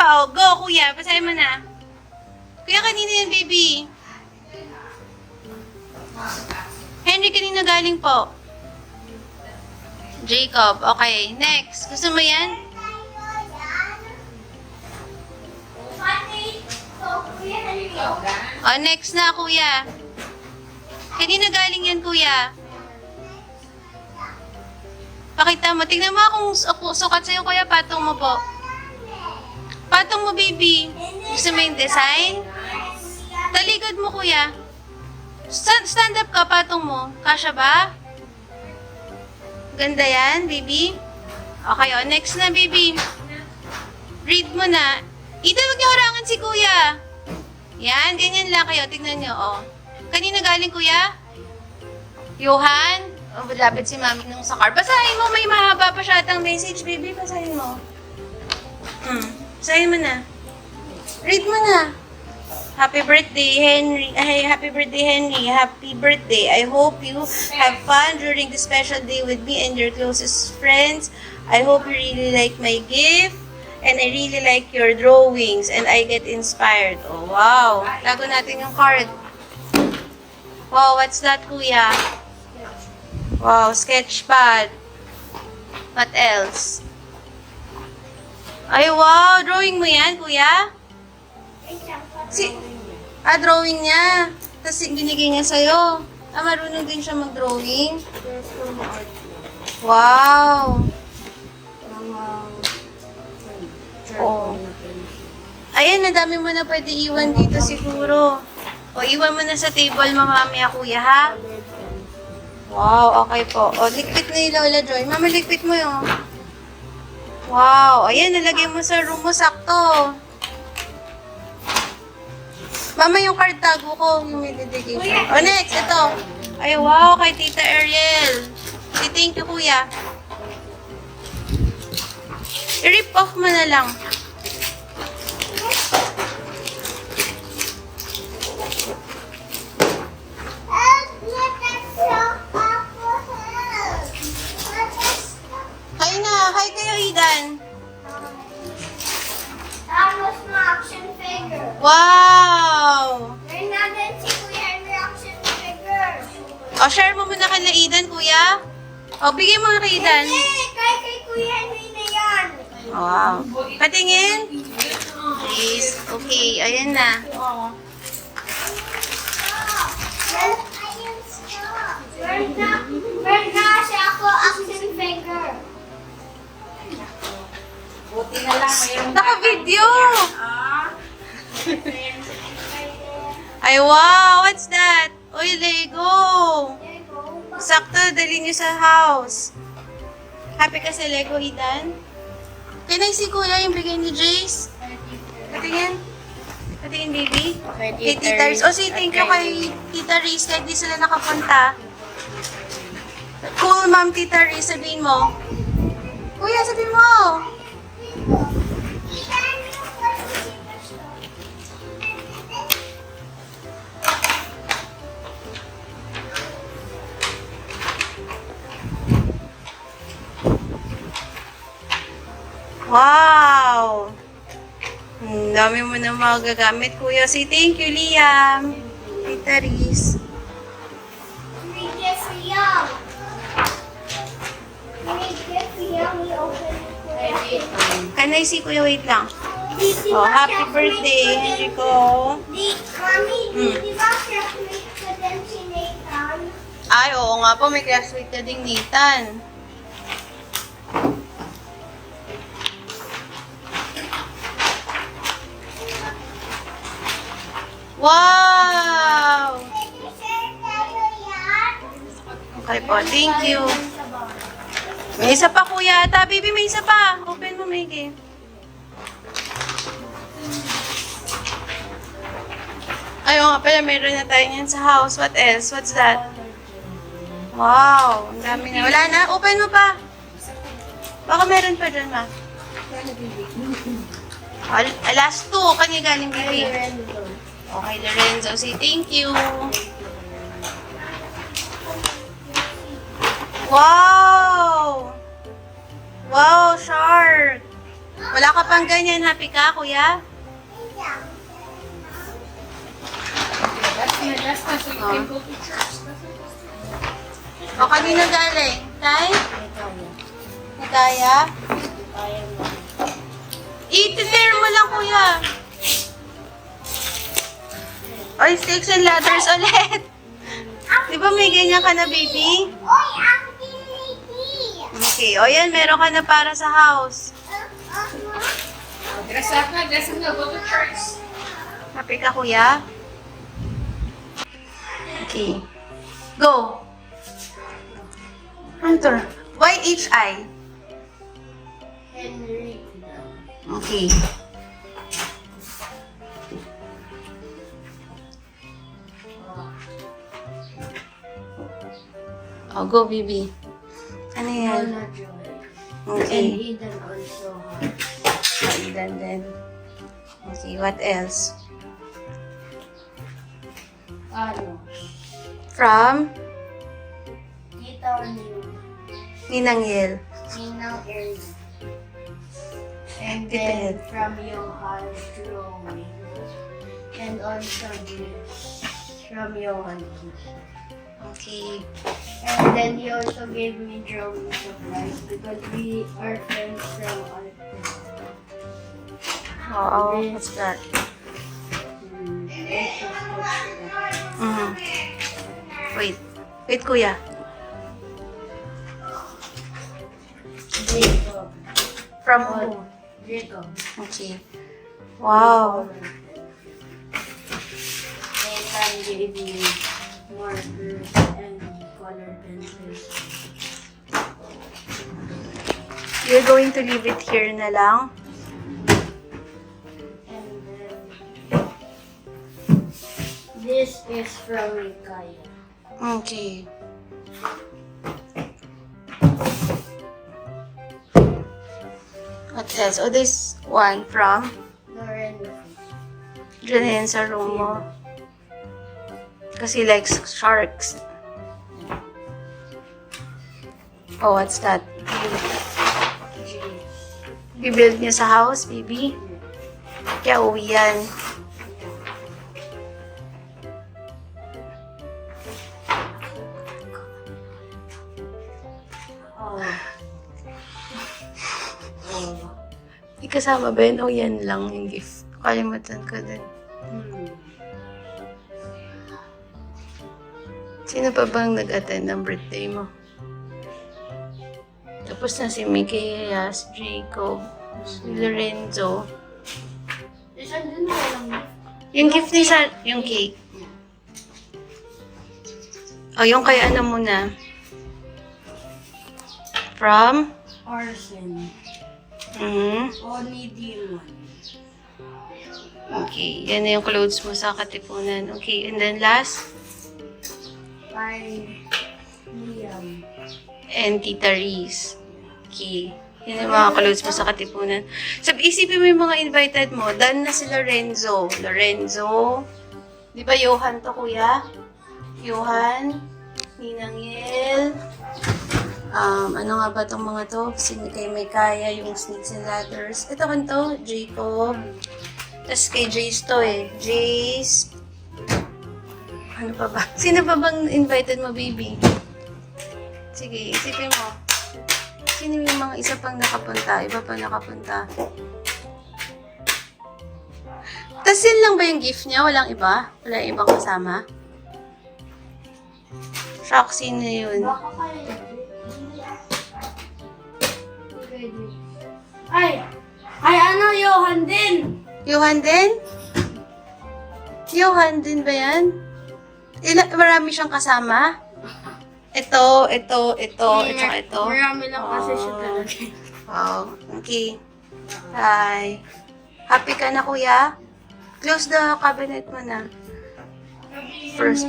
pa, oh. Go, kuya. Basahin mo na. Kuya, kanina yan, baby. Henry, kanina galing po. Jacob. Okay, next. Gusto mo yan? Oh, next na, kuya. Kanina galing yan, kuya. Pakita mo. Tingnan mo kung sukat sa'yo, kuya. Patong mo po. Patong mo, baby. Gusto mo yung design? Talikod mo, kuya. Stand up ka, patong mo. Kasha ba? Ganda yan, baby. Okay, oh. Next na, baby. Read mo na. Ito, huwag niyo harangan si kuya. Yan, ganyan lang kayo. Tignan niyo, oh. Kanina galing, kuya? Johan? Oh, lapit si mami nung sa car. Basahin mo, may mahaba pa siya atang message, baby. Basahin mo. Basahin mo na. Read mo na. Happy birthday, Henry. Ay, happy birthday, Henry. Happy birthday. I hope you have fun during this special day with me and your closest friends. I hope you really like my gift. And I really like your drawings. And I get inspired. Oh, wow. Tago natin yung card. Wow, what's that, kuya? Wow, sketchpad. What else? Ay, wow. Drawing mo yan, kuya? Drawing niya. Tapos binigay niya sa'yo. Marunong din siya mag-drawing. Wow. Oh. Ayan, nadami mo na pwede iwan dito siguro. O, iwan mo na sa table mamamaya, kuya, ha? Wow, okay po. O, likpit na yung Lola Joy. Mama, likpit mo yung. Wow, ayan, nalagay mo sa room mo, sakto. Mama, yung card tago ko, yung may dedication. O, next, ito. Ay, wow, kay Tita Ariel. Thank you, kuya. I-rip off mo na lang. Hi na. Hi kayo, Idan. Tapos na action figure. Wow! Meron natin si Kuya Henry action figure. O, share mo muna kay Idan, kuya. O, bigay mo kay Idan. Hindi, kay Kuya Henry na yan. Wow. Patingin. Please. Okay, ayan na. Ayun siya. Meron na siya ako action figure. Buti na lang, mayroon Naka-video! Ay, wow! What's that? Uy, Lego! There you go. Sakto, dali niyo sa house. Happy ka sa Lego, Idan? Kinay si kuya yung bigay ni Jace. Patingin. Patingin, baby. Kay Tita Riz. O, say thank you kay Tita Riz kahit di sila nakapunta. Cool, Ma'am Tita Riz. Sabihin mo. Kuya, sabihin mo. Wow! Dami mo na magagamit, kuya. Say thank you, Liam. Tita Riz. May gift for you. May gift for you. We open it for you. Can I see, kuya? Wait lang. Di Oh, ba happy siya birthday, kumit Enrico. Mami, di ba siya kumit ko din si Nathan? Ay, oo nga po. May classmate ka ding Nathan. Wow! Pwede share tayo yan? Okay po. Thank you. May isa pa, kuya. Ata, baby, may isa pa. Open mo, Maggie. Ayun nga pala, meron na tayo yan sa house. What else? What's that? Wow, ang dami na. Wala na? Open mo pa. Baka meron pa dyan, ma. Last two. Kanya galing, baby. Okay, Lorenzo. Say thank you. Wow! Wow, shark! Wala ka pang ganyan. Happy ka, kuya? That's my last time, so you can go to church. O, kanina galing? Tay? Nagaya? I-share mo lang, kuya. Oy, sticks and ladders ulit. Di ba may ganyan ka na, baby? Oy, ang pinili. Okay, o yan, meron ka na para sa house. Dress up na, go to church. Happy ka, kuya? Okay. Go. Hunter. Y-H-I. Henry. Okay. Oh, go, baby. Ano yan? Okay. Eden also. Aidan din. Okay, what else? Ano? From Tita New. Ninang Yel. Ninang Area. And Tita then Ed. from Johan Drawing. And also this from Johan. Okay. And then he also gave me drawing supplies because we are friends from art. Oh, what's that? Mm-hmm. Wait. Wait, kuya. Jacob. From who? Jacob. Okay. Wow. Nathan gave me markers and color pencils. You're going to leave it here na lang? And then this is from Mikaya. Okay. What else? Oh, this one from Lorenzo. dyan yan sa room mo. Kasi he likes sharks. Oh, what's that? Bibuild niya sa house, baby? Kaya uwi yan. Oh. May kasama ba yun? O yan lang yung gift. Kalimutan ko din. Sino pa bang nag-attend ng birthday mo? Tapos na si Mikaya, si Jacob, si Lorenzo. Isang din na lang. Yung gift ni Sa... yung cake. O, yung kay ano muna. From? Arson. Mm-hmm. Demon. Okay, yan na yung clothes mo sa Katipunan. Okay, and then last? By Liam. And Tita Reese. Okay. Yan yung mga clothes mo sa Katipunan. Isipin mo yung mga invited mo. Dan na si Lorenzo. Lorenzo. Di ba Johan to, kuya? Johan. Ninang Yel. Ano nga ba itong mga to? Kay Mikaya, yung Snakes and Ladders. Ito kanto, Jacob. Tapos kay Jace to eh. Jace. Ano pa ba? Sino pa bang invited mo, baby? Sige, isipin mo. Sino yung mga isa pang nakapunta? Iba pang nakapunta? Tapos yun lang ba yung gift niya? Walang iba? Wala yung ibang kasama? Shock, sino yun? Baka kayo. Ay! Ay, ano, Johan din! Johan din? Johan din ba yan? Marami siyang kasama? Ito, ito. Marami lang kasi siya talaga. Wow. Okay. Bye. Happy ka na, kuya? Close the cabinet mo na. First.